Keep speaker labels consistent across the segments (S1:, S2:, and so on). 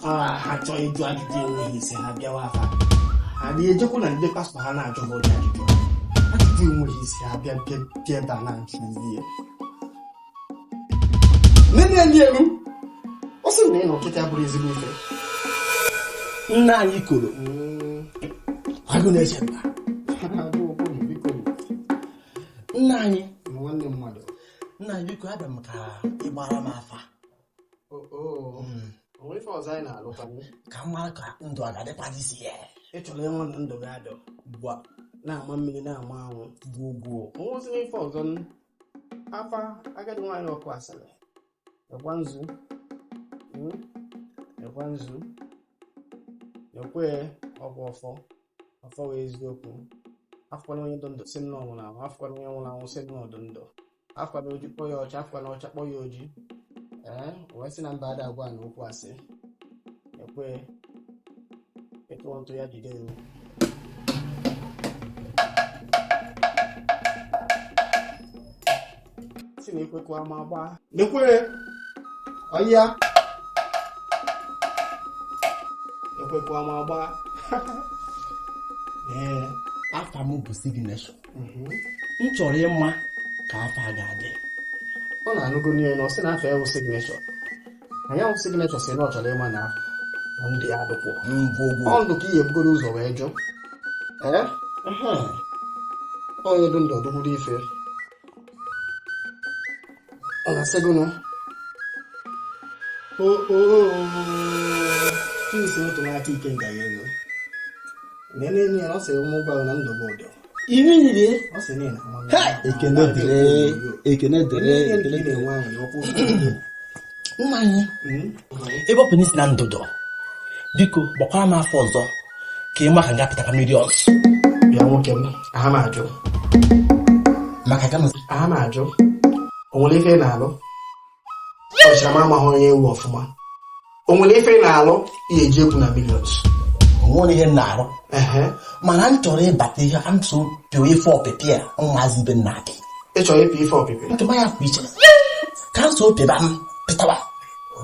S1: ha chọọ ịjụ ajụjụ enweghị isi ha bịawa afa ha dị ejekwu na ndị pastọ ha na-ajụ ụdị ajụjụ enweghị isi ha bịa ebe a na-ajụ ihe nne ndị elu ọ sị na ị na ọkịta bụrụ ezigbo ife nna anyị koro agụ na-eche mba nna anyị
S2: nwanne mmadụ
S1: nna anyị biko abịa m ka ị gbara m afa
S2: onwe ife ọzọ anyị na-alụta
S1: ka m mara ka ndụ a ga-adịkwadị isi ya ị chọrọ ịnwụ na ndụ ga-adọ ugbu a na-ama mmiri na-ama anwụ gwuo
S2: onwezi n'ife ọzọ afa agadi nwaanyị ọkụ asịrị ekwa nzu ekwe ọgwụ ọfọ wee eziokwu afọkwala onye ndụ si nna ọnwụ na ahụ afọkwala onye nwụrụ anwụ si nna ọdụ ndụ afọkwala oji kpọ ya ọcha afọkwala ọcha kpọ ya oji wee sị na mba ada agwa na okwu asị ekwe ịtụ ntụ ya jide ewu si na ekwekwa ma gbaa
S1: nekwere
S2: ọya
S1: ekwekwa ma gbaa afa m bụ signeshọn m chọrọ ịma ka afa ga-adị
S2: ọ na-anụgo n'ihe na ọ sị na afọ ewu signeshọn anyị ahụ signeshọn si na ọ chọrọ ịma na ndị ya adụkwụ ọ ndụ ka ihe bugoro ụzọ wee jụ onye dị ndụ ọdụgburu ife ọ na-asịgụnụ
S1: chisi otu n'aka ike ngaghị elu nene ya ọ sịrị ụmụ ụgbọala na ndụ bụ ụdọ
S3: iri nyiri
S1: ọ sị na
S3: ekene dịrị
S1: na-enwe ahụ ọkwụ
S3: nna anyị ebe ọ bụ n'isi na ndụdọ biko gbakwara m afọ ọzọ ka ị ma ka nga pịtaka mmiri ọzọ
S2: bịa nwoke m aha m ajụ
S3: maka ka
S2: aha m ajụ o nwere ife ị na-alụ ọchịra m amaghị onye ewu ọfụma o nwere ife ị na-alụ ihe eji ekwu na millions
S3: onwere ihe m na-arụ mana m chọrọ ịbata ihe ka m so pịa ife ọpịpị a ụmụazị ibe nna gị
S2: ị chọrọ ịpị ife ọpịpị
S3: mpịma ya kwa iche ka m so pịba m pịtawa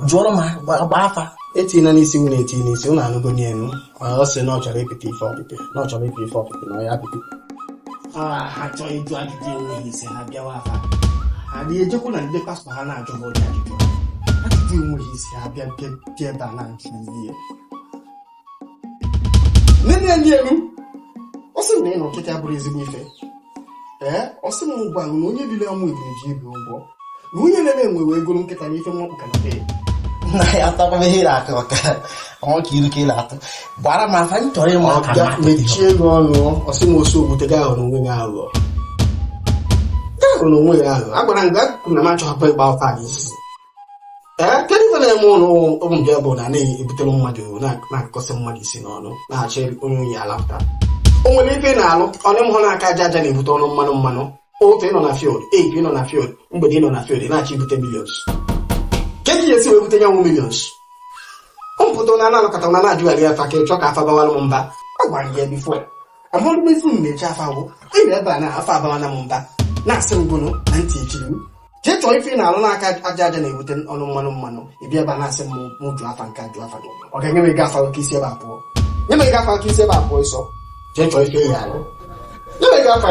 S3: jụọrọ m gba afa
S2: etina n'isi unu eti n'isi unu anụgo n'elu ọ sị na ọ chọrọ ịpịta ife ọpịpị na ọ chọrọ ịpị ife ọpịpị na ọ ya apịpị
S1: ha chọọ ịjụ ajụjụ enweghị isi ha bịawa afa ha dị ejekwu na ndị pastọ ha na-ajụ ụdị ajụjụ enweghị isi ha bịa ebe a na-ajụ ihe nne ndị elu ọ sị na ị na ọkịta bụrụ ezigbo ife ọ sị m gwa na onye biri ọnwụ ebiri ji ibi ụgwọ na onye na-eme enwe wee goro nkịta n'ife nwakpụ ka na be
S3: na ya atakwa ihe na-akụ maka ọnwa ka iru ka ị na-atụ gbara m afa m chọrọ ịma ka
S2: mechie ego ọnụ ọ sị m osu ogbute gị ahụrụ onwe gị aghụghọ ahụrụ onwe gị aghụghọ agwara m gị na m achọghapụ ịgba ọfa anyị izizi kedu ife na-eme ụlọ ụmụ ndị bụ na na-ebutere mmadụ na-akụkọsị mmadụ isi n'ọnụ na-achọ onye oyi alapụta o nwere ife na-alụ onye mhụ n'aka aja aja na-ebute ọnụ mmanụ otu ịnọ na field ị nọ na field mgbede ị nọ na field na-achọ ibute millions kedu ihe esi wee bute nyanwụ millions mpụta na na-alụkọta na na-ajụgharị afa ka ịchọ ka afa bawara m mba a gwara ya bifo ọhụrụ ezi m na-eche afa bụ ịbụ ebe a na afa abawana m mba na-asị ngụnụ na ntị echiri m jee chọọ ife na-alụ n'aka aja aja na-ebute ọnụ mmanụ ịbịa ebe a na-asị m jụ afa nke ajụ afa ọ ga-enye m ego afa ka isi ebe abụọ nye m ego afa ka isi ebe abụọ ịsọ jee chọọ ife ya alụ nye m ego afa